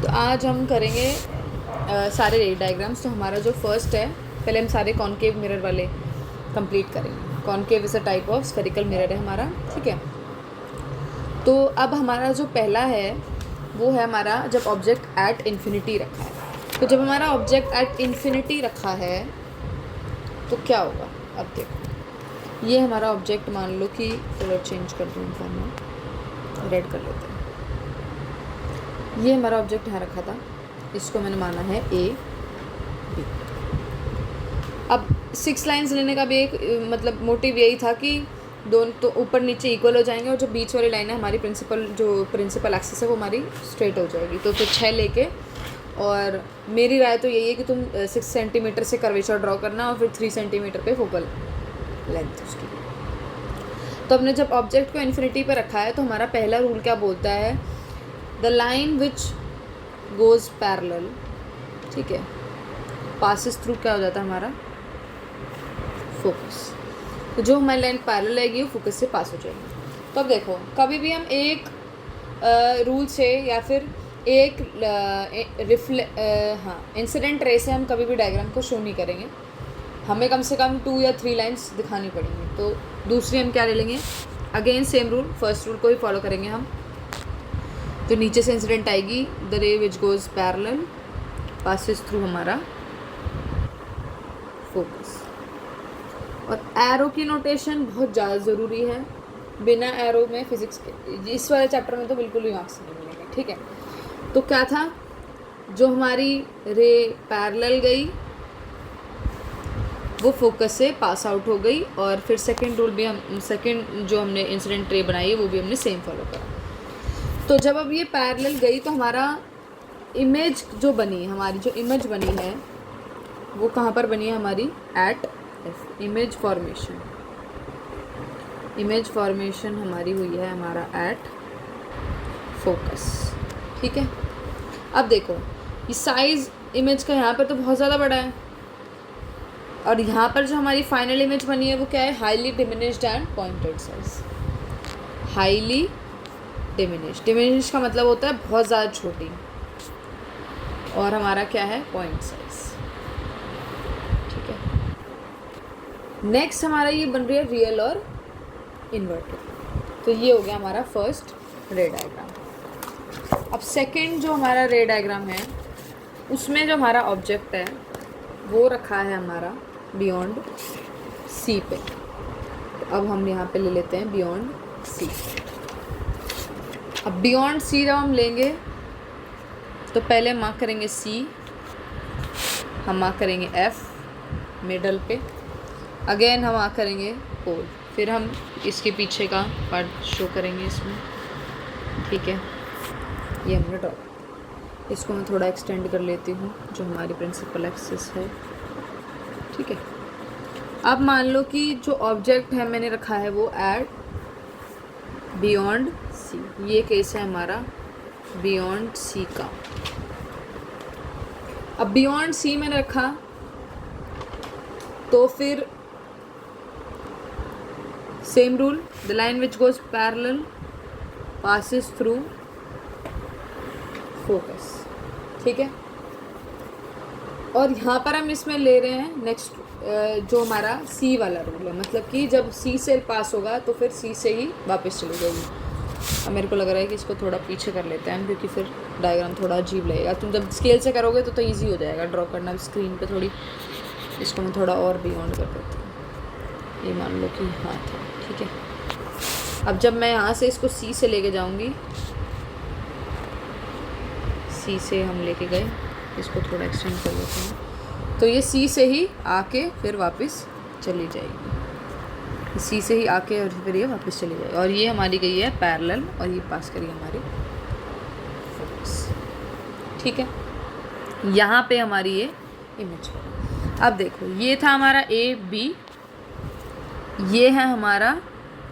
तो आज हम करेंगे सारे रे डायग्राम्स। तो हमारा जो फर्स्ट है, पहले हम सारे कॉनकेव मिरर वाले कंप्लीट करेंगे। Concave is a type of spherical mirror है हमारा, ठीक है। तो अब हमारा जो पहला है वो है हमारा जब ऑब्जेक्ट एट इन्फिनिटी रखा है। तो जब हमारा ऑब्जेक्ट एट इन्फिनिटी रखा है तो क्या होगा, अब देखो। ये हमारा ऑब्जेक्ट, मान लो कि कलर चेंज कर दूँ इनका, मैं रेड कर लेते हैं। ये हमारा ऑब्जेक्ट यहाँ रखा था, इसको मैंने माना है ए बी। अब 6 लाइंस लेने का भी एक मतलब मोटिव यही था कि दोनों तो ऊपर नीचे इक्वल हो जाएंगे और जो बीच वाली लाइन है हमारी प्रिंसिपल एक्सिस है वो हमारी स्ट्रेट हो जाएगी। तो फिर 6 लेके, और मेरी राय तो यही है कि तुम 6 सेंटीमीटर से कर्वेचर ड्रॉ करना और फिर 3 सेंटीमीटर पे फोकल लेंथ उसकी। तो हमने जब ऑब्जेक्ट को इन्फिनिटी पे रखा है तो हमारा पहला रूल क्या बोलता है, the line which goes parallel, ठीक है, पासिस थ्रू क्या हो जाता है हमारा फोकस। तो जो हमारी लाइन पैरेलल आएगी वो फोकस से पास हो जाएगी। तो अब देखो, कभी भी हम एक रूल से या फिर एक इंसिडेंट रे से हम कभी भी डायग्राम को शो नहीं करेंगे। हमें कम से कम 2 या 3 लाइंस दिखानी पड़ेंगी। तो दूसरी हम क्या ले लेंगे, again same rule, first rule को ही फॉलो करेंगे हम। जो नीचे से इंसिडेंट आएगी, द रे विच गोज़ पैरेलल पासिस थ्रू हमारा फोकस। और एरो की नोटेशन बहुत ज़्यादा ज़रूरी है। बिना एरो में फिजिक्स के इस वाले चैप्टर में तो बिल्कुल भी मार्क्स नहीं मिलेंगे, ठीक है। तो क्या था, जो हमारी रे पैरेलल गई वो फोकस से पास आउट हो गई, और फिर सेकंड रूल भी हम सेकंड जो हमने इंसिडेंट रे बनाई है वो भी हमने सेम फॉलो करा। तो जब अब ये पैरेलल गई तो हमारा इमेज जो बनी, हमारी जो इमेज बनी है वो कहाँ पर बनी है, हमारी एट एफ, इमेज फॉर्मेशन हमारी हुई है हमारा एट फोकस, ठीक है। अब देखो, ये साइज इमेज का यहाँ पर तो बहुत ज़्यादा बड़ा है, और यहाँ पर जो हमारी फाइनल इमेज बनी है वो क्या है, highly diminished and pointed size. Highly diminished का मतलब होता है बहुत ज़्यादा छोटी, और हमारा क्या है, पॉइंट साइज, ठीक है। नेक्स्ट हमारा ये बन रही है रियल और इन्वर्टेड। तो ये हो गया हमारा फर्स्ट रे डायग्राम। अब सेकंड जो हमारा रे डायग्राम है उसमें जो हमारा ऑब्जेक्ट है वो रखा है हमारा बियॉन्ड सी पे। तो अब हम यहाँ पे ले लेते हैं बियॉन्ड सी। अब बियॉन्ड सी जब हम लेंगे तो पहले मार्क करेंगे सी, हम मार्क करेंगे एफ मिडल पे, अगेन हम मार्क करेंगे पोल, फिर हम इसके पीछे का पार्ट शो करेंगे इसमें, ठीक है। ये हमने ड्रॉ, इसको मैं थोड़ा एक्सटेंड कर लेती हूँ, जो हमारी प्रिंसिपल एक्सिस है, ठीक है। अब मान लो कि जो ऑब्जेक्ट है मैंने रखा है वो एट बियॉन्ड सी, ये केस है हमारा बियॉन्ड सी का। अब बियॉन्ड सी मैंने रखा तो फिर same rule, the line which goes parallel passes through focus, ठीक है। और यहाँ पर हम इसमें ले रहे हैं नेक्स्ट जो हमारा सी वाला रूल है, मतलब कि जब सी से पास होगा तो फिर सी से ही वापस चली जाएगी। अब मेरे को लग रहा है कि इसको थोड़ा पीछे कर लेते हैं हम, क्योंकि फिर डायग्राम थोड़ा अजीब लगेगा। तुम जब स्केल से करोगे तो ईजी हो जाएगा ड्रॉ करना स्क्रीन पे थोड़ी। इसको मैं थोड़ा और बियॉन्ड कर देती हूँ, ये मान लो कि हाँ था, ठीक है। अब जब मैं यहाँ से इसको सी से लेके जाऊँगी, सी से हम लेके गए, इसको थोड़ा एक्सटेंड कर लेते हैं, तो ये सी से ही आके फिर वापस चली जाएगी, सी से ही आके और फिर ये वापस चली जाएगी, और ये हमारी गई है पैरेलल और ये पास करी हमारी फोकस, ठीक है। यहाँ पे हमारी ये इमेज। अब देखो, ये था हमारा ए बी, ये है हमारा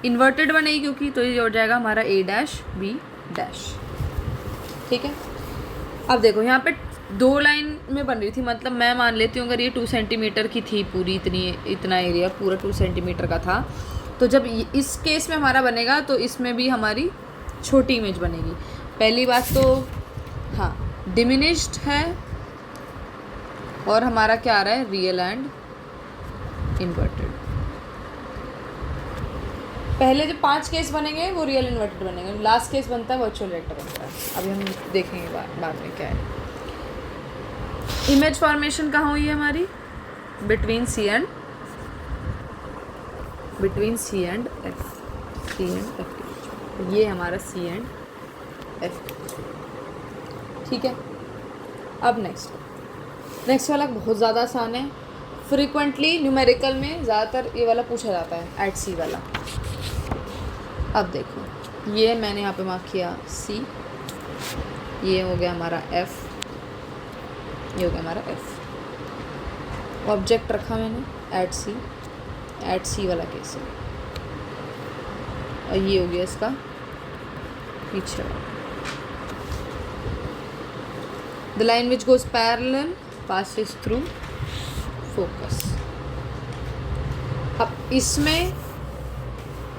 इन्वर्टेड बनेगी क्योंकि, तो ये हो जाएगा हमारा ए डैश बी डैश, ठीक है। अब देखो, यहाँ पे 2 लाइन में बन रही थी, मतलब मैं मान लेती हूँ अगर ये 2 सेंटीमीटर की थी पूरी, इतना एरिया पूरा 2 सेंटीमीटर का था, तो जब इस केस में हमारा बनेगा तो इसमें भी हमारी छोटी इमेज बनेगी। पहली बात तो हाँ डिमिनिश्ड है, और हमारा क्या आ रहा है, रियल एंड इन्वर्टेड। पहले जो 5 केस बनेंगे वो रियल इन्वर्टेड बनेंगे, लास्ट केस बनता है वर्चुअल रिएक्टर बनता है। अभी हम देखेंगे बाद में क्या है। इमेज फॉर्मेशन कहाँ हुई है हमारी, बिटवीन सी एंड एफ, ये हमारा सी एंड एफ, ठीक है। अब नेक्स्ट वाला बहुत ज़्यादा आसान है, फ्रीक्वेंटली न्यूमेरिकल में ज़्यादातर ये वाला पूछा जाता है, एट सी वाला। अब देखो ये मैंने यहाँ पे मार्क किया सी, ये हो गया हमारा एफ, ये हो गया हमारा एफ। ऑब्जेक्ट रखा मैंने एट सी वाला केस है, और ये हो गया इसका पीछे वाला। The line which goes parallel passes through focus. अब इसमें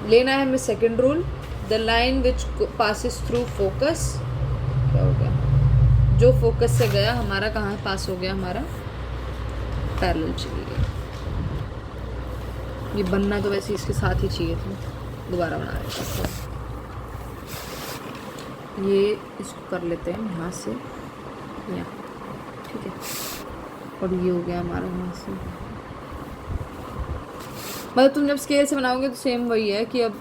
लेना है हमें second rule, the line which passes through focus, क्या हो गया, जो फोकस से गया हमारा कहाँ पास हो गया, हमारा पैरेलल चली गई। ये बनना तो वैसे इसके साथ ही चाहिए था, दोबारा बना रहे हैं। ये इसको कर लेते हैं यहाँ से यहाँ, ठीक है, और ये हो गया हमारा यहाँ से। मतलब तुम जब स्केल से बनाओगे तो सेम वही है कि अब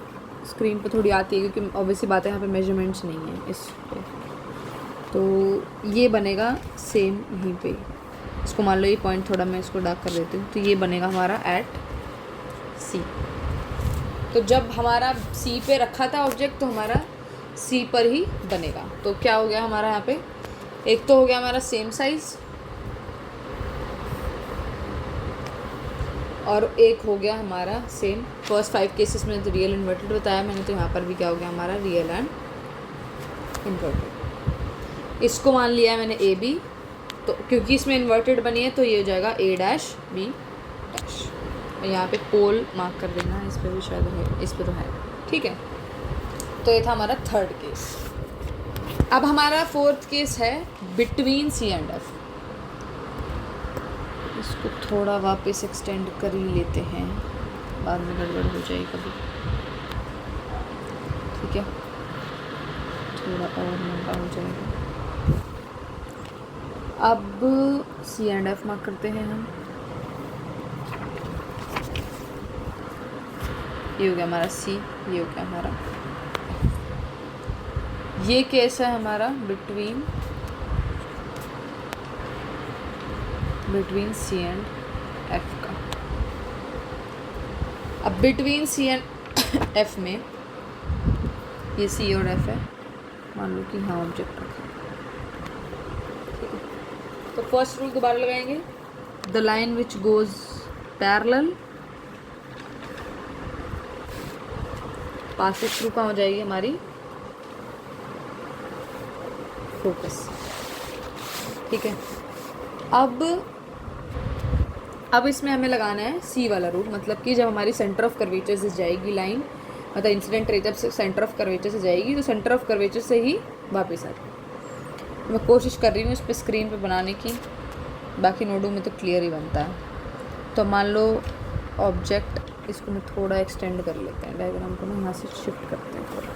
स्क्रीन पे थोड़ी आती है, क्योंकि ऑब्वियसली बात है यहाँ पे मेजरमेंट्स नहीं है इस पे, तो ये बनेगा सेम यहीं पे। इसको मान लो ये पॉइंट थोड़ा मैं इसको डार्क कर देती हूँ, तो ये बनेगा हमारा एट सी। तो जब हमारा सी पे रखा था ऑब्जेक्ट तो हमारा सी पर ही बनेगा। तो क्या हो गया हमारा यहाँ पे, एक तो हो गया हमारा सेम साइज, और एक हो गया हमारा सेम। फर्स्ट 5 केसेस में तो रियल इन्वर्टेड बताया मैंने, तो यहाँ पर भी क्या हो गया हमारा रियल एंड इन्वर्टेड। इसको मान लिया मैंने ए बी, तो क्योंकि इसमें इन्वर्टेड बनी है तो ये हो जाएगा ए डैश बी डैश। और यहाँ पे पोल मार्क कर देना, इस पर भी शायद है, इस पर तो है, ठीक है। तो ये था हमारा थर्ड केस। अब हमारा फोर्थ केस है बिटवीन सी एंड एफ। इसको थोड़ा वापस एक्सटेंड कर ही लेते हैं, बाद में गड़बड़ हो जाए कभी, ठीक है, थोड़ा और मोटा हो जाएगा। अब सी एंड एफ मार्क करते हैं हम। ये हो गया हमारा सी, ये हो गया हमारा, ये केस है हमारा बिटवीन सी एंड एफ का। अब बिटवीन सी एंड एफ में ये सी और एफ है, मान लो कि हाँ ऑब्जेक्ट रखा, ठीक है। तो फर्स्ट रूल दोबारा लगाएंगे, the line which goes parallel passes through कहाँ हो जाएगी हमारी फोकस, ठीक है। अब इसमें हमें लगाना है सी वाला रूल, मतलब कि जब हमारी सेंटर ऑफ कर्वेचर से जाएगी लाइन, मतलब इंसिडेंट रे जब से सेंटर ऑफ कर्वेचर से जाएगी तो सेंटर ऑफ कर्वेचर से ही वापस आ जाए। मैं कोशिश कर रही हूँ इस पर स्क्रीन पे बनाने की, बाकी नोडों में तो क्लियर ही बनता है। तो मान लो ऑब्जेक्ट, इसको मैं थोड़ा एक्सटेंड कर लेते हैं, डायग्राम को ना यहाँ से शिफ्ट करते हैं, थोड़ा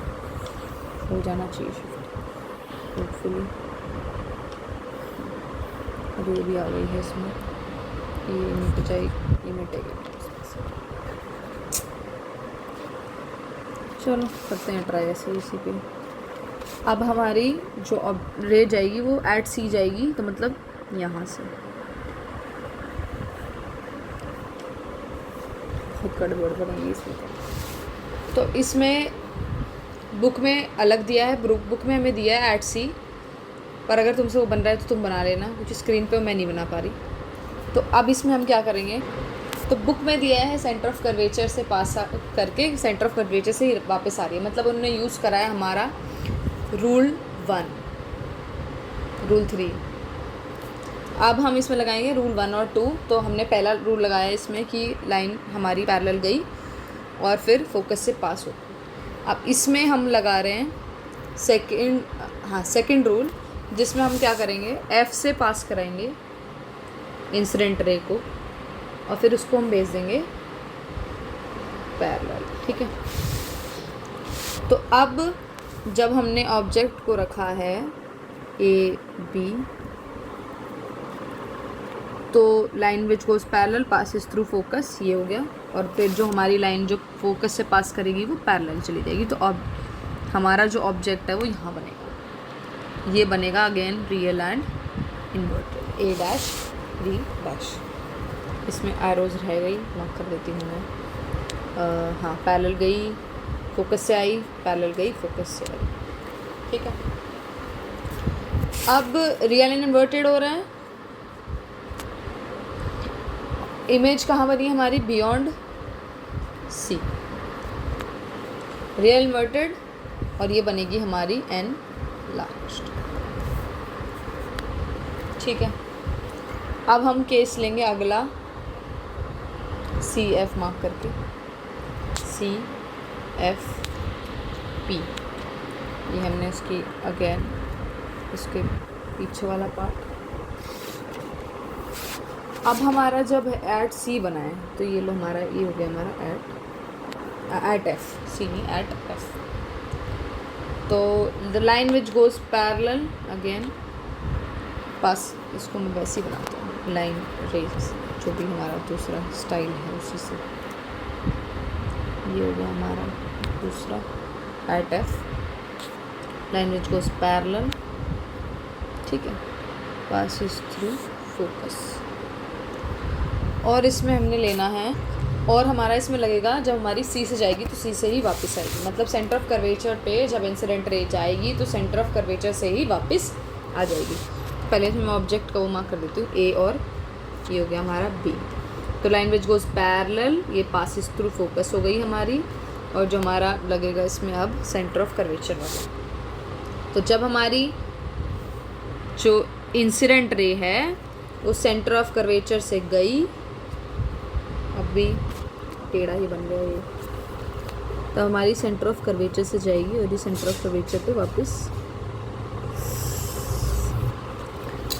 हो जाना चाहिए शिफ्ट होपफुली। अब ये भी आ गई है इसमें, ये मिट जाएगी, ये मिटेगी। चलो करते हैं ट्राई ऐसे इसी पे। अब हमारी जो अब रे जाएगी वो एट सी जाएगी, तो मतलब यहाँ से बहुत गड़बड़ बनेगी इसमें। तो इसमें बुक में अलग दिया है, बुक में हमें दिया है एट सी, पर अगर तुमसे वो बन रहा है तो तुम बना लेना, क्योंकि स्क्रीन पे मैं नहीं बना पा रही। तो अब इसमें हम क्या करेंगे, तो बुक में दिया है सेंटर ऑफ कर्वेचर से पास करके सेंटर ऑफ कर्वेचर से ही वापस आ रही है, मतलब उन्होंने यूज़ करा है हमारा रूल 1, रूल 3। अब हम इसमें लगाएंगे रूल 1 और 2। तो हमने पहला रूल लगाया इसमें कि लाइन हमारी पैरेलल गई और फिर फोकस से पास हो। अब इसमें हम लगा रहे हैं सेकंड रूल, जिसमें हम क्या करेंगे, एफ से पास कराएंगे इंसिडेंट रे को और फिर उसको हम भेज देंगे पैरेलल। ठीक है, तो अब जब हमने ऑब्जेक्ट को रखा है ए बी, तो line which goes parallel passes through focus, ये हो गया, और फिर जो हमारी लाइन जो फोकस से पास करेगी वो पैरेलल चली जाएगी। तो अब हमारा जो ऑब्जेक्ट है वो यहाँ बनेगा, ये बनेगा again real and inverted, a dash b dash. इसमें एरोज रह गई, मार्क कर देती हूँ मैं। हाँ, पैरेलल गई फोकस से आई, पैरेलल गई फोकस से आई। ठीक है, अब रियल एंड इन्वर्टेड हो रहा है। इमेज कहाँ बनी हमारी, बियॉन्ड सी, रियल इन्वर्टेड, और ये बनेगी हमारी एन लास्ट। ठीक है, अब हम केस लेंगे अगला, सी एफ मार्क करके, सी एफ पी, ये हमने उसकी अगेन उसके पीछे वाला पार्ट। अब हमारा जब एट सी बना है तो ये लो हमारा, ये हो गया हमारा एट एफ, सी नहीं एट एफ। तो the line which goes parallel again pass, इसको मैं वैसे ही बनाती हूँ, लाइन रेज जो भी हमारा दूसरा स्टाइल है उसी से। ये हो गया हमारा दूसरा at F, line which goes parallel. ठीक है, पासिस थ्रू फोकस, और इसमें हमने लेना है, और हमारा इसमें लगेगा जब हमारी सी से जाएगी तो सी से ही वापस आएगी, मतलब सेंटर ऑफ कर्वेचर पे जब इंसिडेंट रे जाएगी तो सेंटर ऑफ कर्वेचर से ही वापस आ जाएगी। पहले मैं ऑब्जेक्ट का वो मार्क कर देती हूँ, ए, और ये हो गया हमारा बी। तो लाइन विच गोज पैरेलल, ये पासिस थ्रू फोकस हो गई हमारी, और जो हमारा लगेगा इसमें अब सेंटर ऑफ कर्वेचर वाला। तो जब हमारी जो इंसिडेंट रे है वो सेंटर ऑफ कर्वेचर से गई, अब भी टेढ़ा ही बन गया ये, तो हमारी सेंटर ऑफ कर्वेचर से जाएगी और ये सेंटर ऑफ कर्वेचर पे वापस,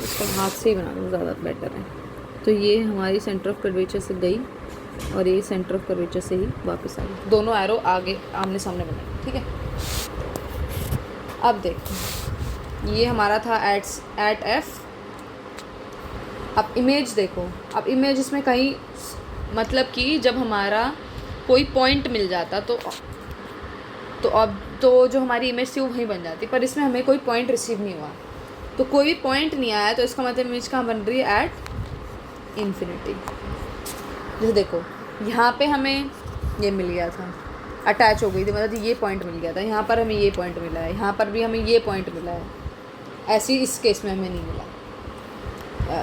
इसका हाथ से ही बना दूँ ज़्यादा बेटर है। तो ये हमारी सेंटर ऑफ कर्वेचर से गई और ये सेंटर ऑफ कर्वेचर से ही वापस आ गई, दोनों एरो आगे आमने सामने बनाए। ठीक है, अब देखो ये हमारा था एट एफ। अब इमेज देखो, अब इमेज इसमें कहीं, मतलब कि जब हमारा कोई पॉइंट मिल जाता तो अब तो जो हमारी इमेज थी वो वहीं बन जाती, पर इसमें हमें कोई पॉइंट रिसीव नहीं हुआ, तो कोई भी पॉइंट नहीं आया, तो इसका मतलब इमेज कहाँ बन रही है, एट इन्फिनिटी। जैसे देखो यहाँ पे हमें ये मिल गया था, अटैच हो गई थी, मतलब ये पॉइंट मिल गया था, यहाँ पर हमें ये पॉइंट मिला है, यहाँ पर भी हमें ये पॉइंट मिला है, ऐसे ही इस केस में हमें नहीं मिला,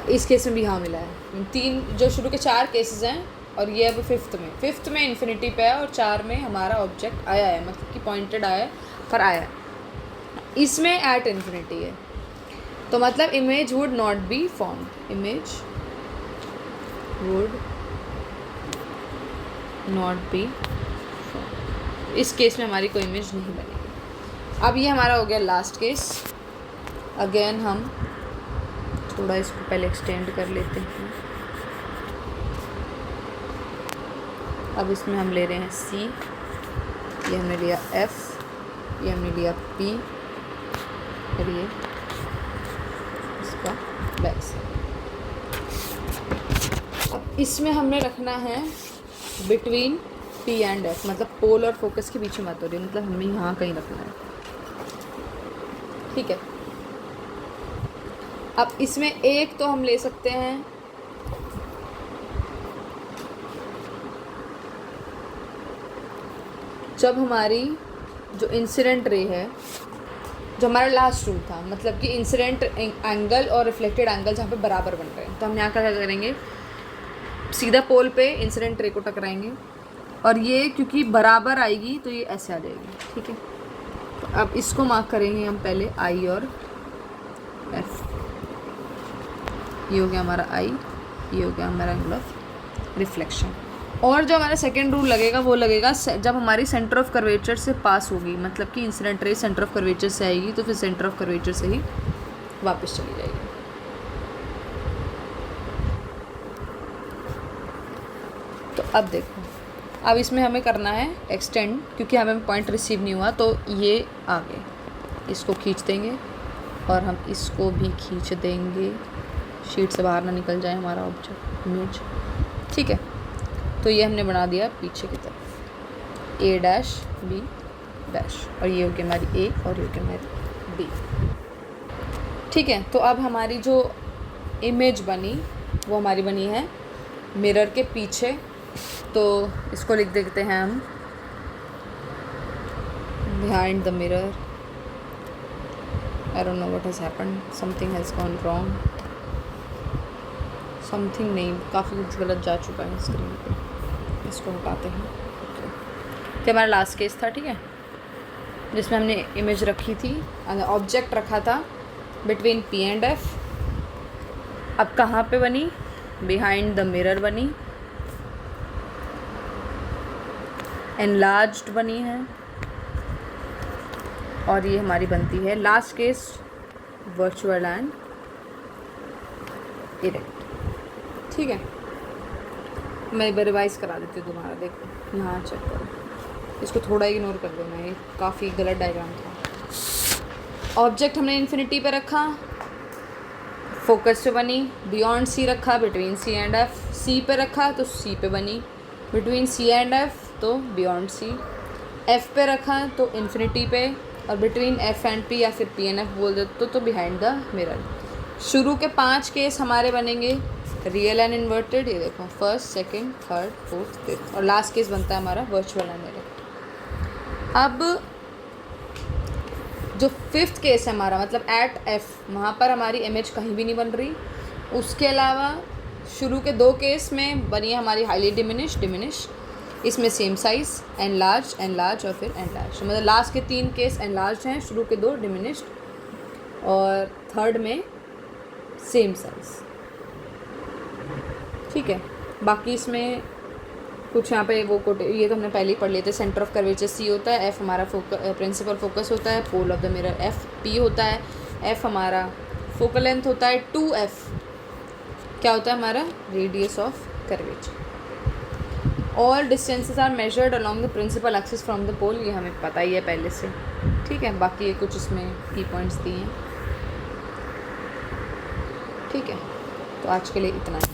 इस केस में भी हाँ मिला है। तीन जो शुरू के 4 केसेस हैं, और ये अब फिफ्थ में इन्फिनिटी पे है, और 4 में हमारा ऑब्जेक्ट आया है, मतलब कि पॉइंटेड आया है पर आया है, इसमें एट इन्फिनिटी है, तो मतलब image would not be formed, image would not be formed, इस केस में हमारी कोई इमेज नहीं बनेगी। अब ये हमारा हो गया लास्ट केस। अगेन हम थोड़ा इसको पहले एक्सटेंड कर लेते हैं। अब इसमें हम ले रहे हैं सी, ये हमने लिया एफ, ये हमने लिया पी, और ये इसका बैक। अब इसमें हमने रखना है बिटवीन पी एंड एफ, मतलब पोल और फोकस के बीच में बात हो रही है, मतलब हमें यहाँ कहीं रखना है। ठीक है, अब इसमें एक तो हम ले सकते हैं जब हमारी जो इंसिडेंट रे है, जो हमारा लास्ट रूल था, मतलब कि इंसिडेंट एंगल और रिफ्लेक्टेड एंगल जहाँ पे बराबर बन रहे हैं, तो हम यहाँ क्या करेंगे, सीधा पोल पे इंसिडेंट रे को टकराएंगे, और ये क्योंकि बराबर आएगी तो ये ऐसे आ जाएगी। ठीक है, तो अब इसको मार्क करेंगे हम पहले आई और एफ, ये हो गया हमारा आई, ये हो गया हमारा एंगल ऑफ रिफ्लेक्शन। और जो हमारा सेकेंड रूल लगेगा वो लगेगा जब हमारी सेंटर ऑफ कर्वेचर से पास होगी, मतलब कि incident ray centre of curvature से आएगी तो फिर सेंटर ऑफ कर्वेचर से ही वापस चली जाएगी। तो अब देखो, अब इसमें हमें करना है एक्सटेंड, क्योंकि हमें पॉइंट रिसीव नहीं हुआ तो ये आगे इसको खींच देंगे और हम इसको भी खींच देंगे, शीट से बाहर ना निकल जाए हमारा ऑब्जेक्ट इमेज। ठीक है, तो ये हमने बना दिया पीछे की तरफ A डैश B डैश, और ये हो गया हमारी A और ये हो गया हमारी B। ठीक है, तो अब हमारी जो इमेज बनी वो हमारी बनी है मिरर के पीछे, तो इसको लिख देते हैं हम behind the mirror. I don't know what has happened, something has gone wrong, something नहीं, काफ़ी कुछ गलत जा चुका है स्क्रीन पे, इसको हटाते हैं। तो हमारा लास्ट केस था, ठीक है, जिसमें हमने इमेज रखी थी, ऑब्जेक्ट रखा था बिटवीन P एंड F। अब कहाँ पे बनी? बिहाइंड द मिरर बनी, एनलार्ज्ड बनी है, और ये हमारी बनती है last case virtual and erect. ठीक है, मैं एक बार रिवाइज करा देती हूँ दोबारा, देखो यहाँ चेक करो, इसको थोड़ा इग्नोर कर देना, ये काफ़ी गलत डायग्राम था। ऑब्जेक्ट हमने इन्फिनिटी पे रखा, फोकस पे बनी, बियॉन्ड C रखा, between C and F, C पे रखा तो C पे बनी, बिटवीन C एंड F तो बियॉन्ड C, F पे रखा तो इन्फिनिटी पे, और बिटवीन F एंड P या फिर P एंड F बोल देते तो बिहाइंड द मिरर। शुरू के 5 केस हमारे बनेंगे रियल एंड इन्वर्टेड, ये देखो first, second, third, fourth, fifth, और लास्ट केस बनता है हमारा वर्चुअल एंड इरेक्ट। अब जो फिफ्थ केस है हमारा, मतलब एट F, वहाँ पर हमारी इमेज कहीं भी नहीं बन रही। उसके अलावा शुरू के 2 केस में बनी है हमारी हाईली डिमिनिश, इसमें सेम साइज, एनलार्ज और फिर एनलार्ज, मतलब लास्ट के 3 केस एनलार्ज हैं, शुरू के 2 डिमिनिश्ड और थर्ड में सेम साइज। ठीक है, बाकी इसमें कुछ यहाँ पे वो ये तो हमने पहले ही पढ़ लिए थे। सेंटर ऑफ कर्वेचर C होता है, F हमारा प्रिंसिपल फोकस होता है, pole of the mirror F P होता है, F हमारा फोकल लेंथ होता है, 2F क्या होता है हमारा radius of curvature. All distances are measured along the principal axis from the pole, ये हमें पता ही है पहले से। ठीक है, बाकी ये कुछ इसमें की पॉइंट्स दिए हैं। ठीक है, तो आज के लिए इतना ही।